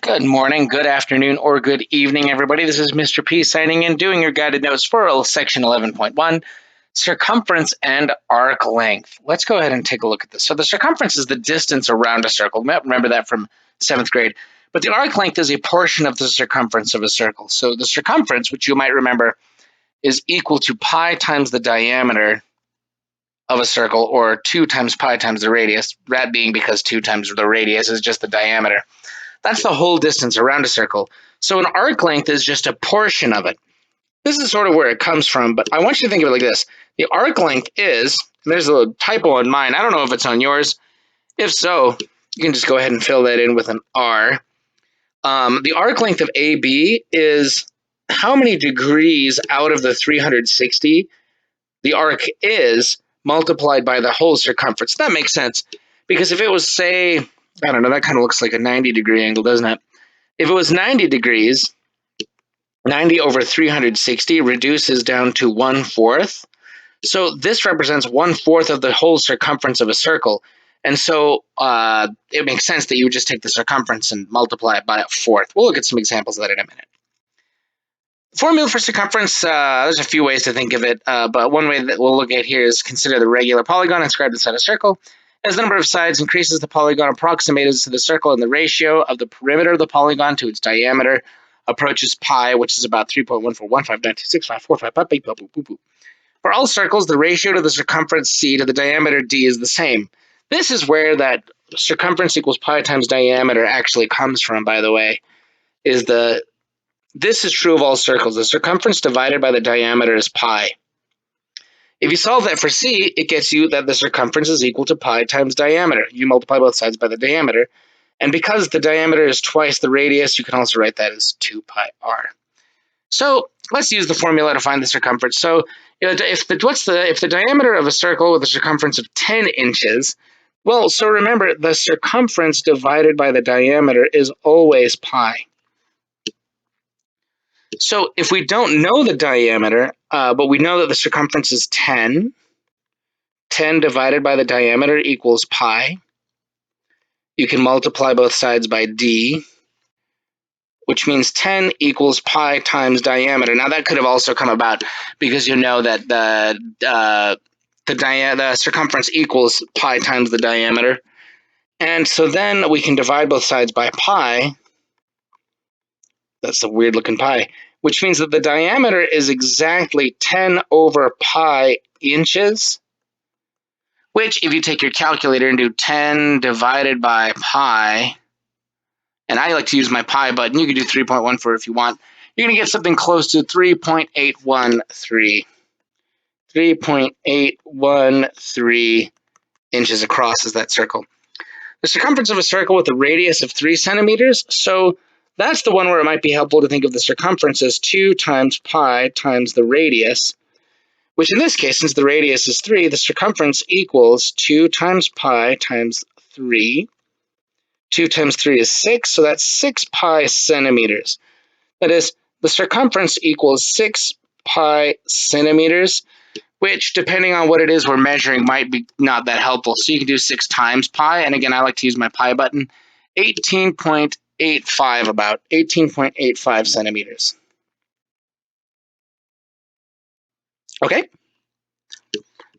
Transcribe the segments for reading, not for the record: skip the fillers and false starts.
Good morning, good afternoon, or good evening, everybody. This is Mr. P signing in, doing your guided notes for section 11.1, circumference and arc length. Let's go ahead and take a look at this. So the circumference is the distance around a circle. Remember that from 7th grade. But the arc length is a portion of the circumference of a circle. So the circumference, which you might remember, is equal to pi times the diameter of a circle, or 2 times pi times the radius, that being because 2 times the radius is just the diameter. That's the whole distance around a circle. So an arc length is just a portion of it. This is sort of where it comes from, but I want you to think of it like this. The arc length is, there's a little typo on mine. I don't know if it's on yours. If so, you can just go ahead and fill that in with an R. The arc length of AB is how many degrees out of the 360 the arc is multiplied by the whole circumference. That makes sense. Because if it was, say, I don't know, that kind of looks like a 90-degree angle, doesn't it? If it was 90 degrees, 90 over 360 reduces down to 1/4. So this represents 1/4 of the whole circumference of a circle. And so it makes sense that you would just take the circumference and multiply it by 1/4. We'll look at some examples of that in a minute. Formula for circumference, there's a few ways to think of it, but one way that we'll look at here is consider the regular polygon inscribed inside a circle. As the number of sides increases, the polygon approximates to the circle, and the ratio of the perimeter of the polygon to its diameter approaches pi, which is about 3.14159265455. For all circles, the ratio to the circumference c to the diameter d is the same. This is where that circumference equals pi times diameter actually comes from, by the way. This is true of all circles. The circumference divided by the diameter is pi. If you solve that for c, it gets you that the circumference is equal to pi times diameter. You multiply both sides by the diameter. And because the diameter is twice the radius, you can also write that as 2 pi r. So let's use the formula to find the circumference. So if the diameter of a circle with a circumference of 10 inches, well, so remember, the circumference divided by the diameter is always pi. So if we don't know the diameter, but we know that the circumference is 10, 10 divided by the diameter equals pi. You can multiply both sides by d, which means 10 equals pi times diameter. Now that could have also come about because you know that the circumference equals pi times the diameter. And so then we can divide both sides by pi. That's a weird looking pi, which means that the diameter is exactly 10 over pi inches, which if you take your calculator and do 10 divided by pi, and I like to use my pi button, you can do 3.14 if you want, you're going to get something close to 3.813. 3.813 inches across is that circle. The circumference of a circle with a radius of 3 centimeters, so that's the one where it might be helpful to think of the circumference as 2 times pi times the radius, which in this case, since the radius is 3, the circumference equals 2 times pi times 3. 2 times 3 is 6, so that's 6 pi centimeters. That is, the circumference equals 6 pi centimeters, which, depending on what it is we're measuring, might be not that helpful. So you can do 6 times pi, and again, I like to use my pi button, 18.85 about, 18.85 centimeters. Okay?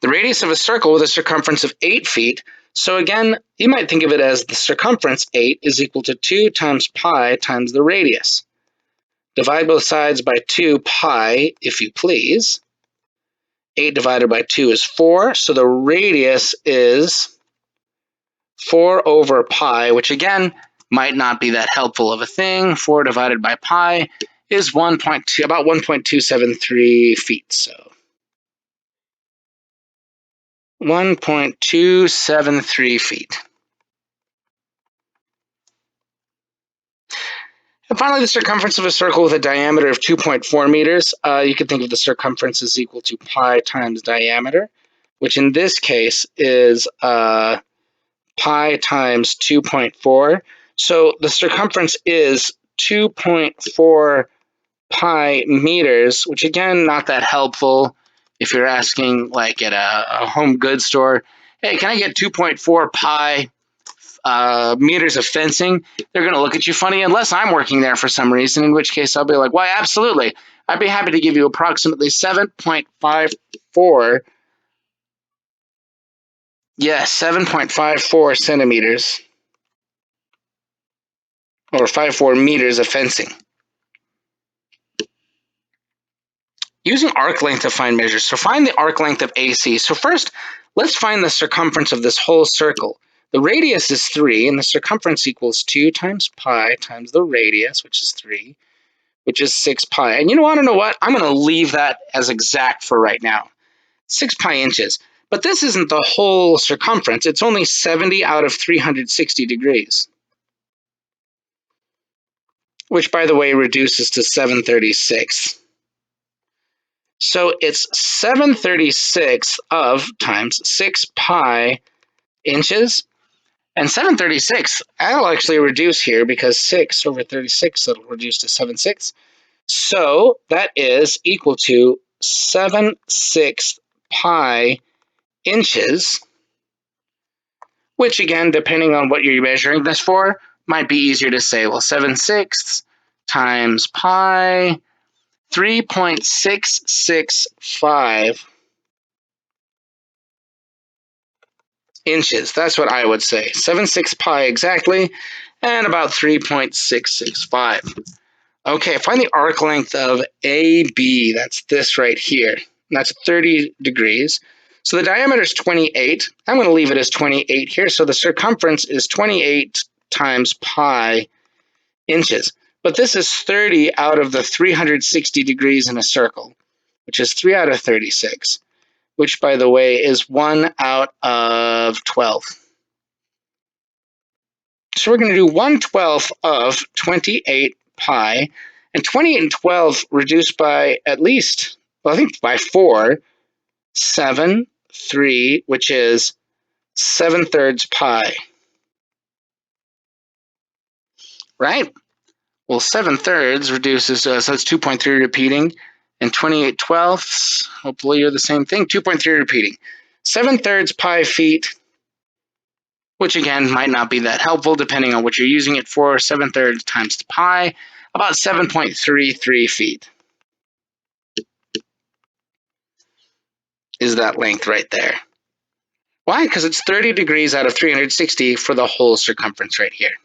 The radius of a circle with a circumference of 8 feet, so again, you might think of it as the circumference 8 is equal to 2 times pi times the radius. Divide both sides by 2 pi, if you please. 8 divided by 2 is 4, so the radius is 4 over pi, which again, might not be that helpful of a thing. 4 divided by pi is about 1.273 feet, so 1.273 feet. And finally, the circumference of a circle with a diameter of 2.4 meters. You can think of the circumference as equal to pi times diameter, which in this case is pi times 2.4. So the circumference is 2.4 pi meters, which again, not that helpful if you're asking like at a home goods store, hey, can I get 2.4 pi meters of fencing, they're going to look at you funny unless I'm working there for some reason, in which case I'll be like, why, absolutely. I'd be happy to give you approximately 7.54. Yes, 7.54 centimeters or 54 meters of fencing. Using arc length to find measures. So find the arc length of AC. So first, let's find the circumference of this whole circle. The radius is 3, and the circumference equals 2 times pi times the radius, which is 3, which is 6 pi. And you want to know what? I'm going to leave that as exact for right now. 6 pi inches. But this isn't the whole circumference. It's only 70 out of 360 degrees, which, by the way, reduces to 736. So it's 736 of times 6 pi inches. And 736, that'll actually reduce here because 6 over 36, that'll reduce to 76. So that is equal to 7/6 pi inches, which again, depending on what you're measuring this for, might be easier to say, well, 7/6 times pi, 3.665 inches. That's what I would say. 7/6 pi exactly, and about 3.665. Okay, find the arc length of AB. That's this right here. And that's 30 degrees. So the diameter is 28. I'm going to leave it as 28 here. So the circumference is 28 times pi inches. But this is 30 out of the 360 degrees in a circle, which is 3 out of 36, which, by the way, is 1 out of 12. So we're going to do 1/12 of 28 pi, and 28 and 12 reduced by at least, well, I think by 4, 7, 3, which is 7/3 pi, right? Well, 7/3 reduces, so that's 2.3 repeating, and 28/12, hopefully you're the same thing, 2.3 repeating. 7/3 pi feet, which again might not be that helpful depending on what you're using it for. 7/3 times the pi, about 7.33 feet is that length right there. Why? Because it's 30 degrees out of 360 for the whole circumference right here.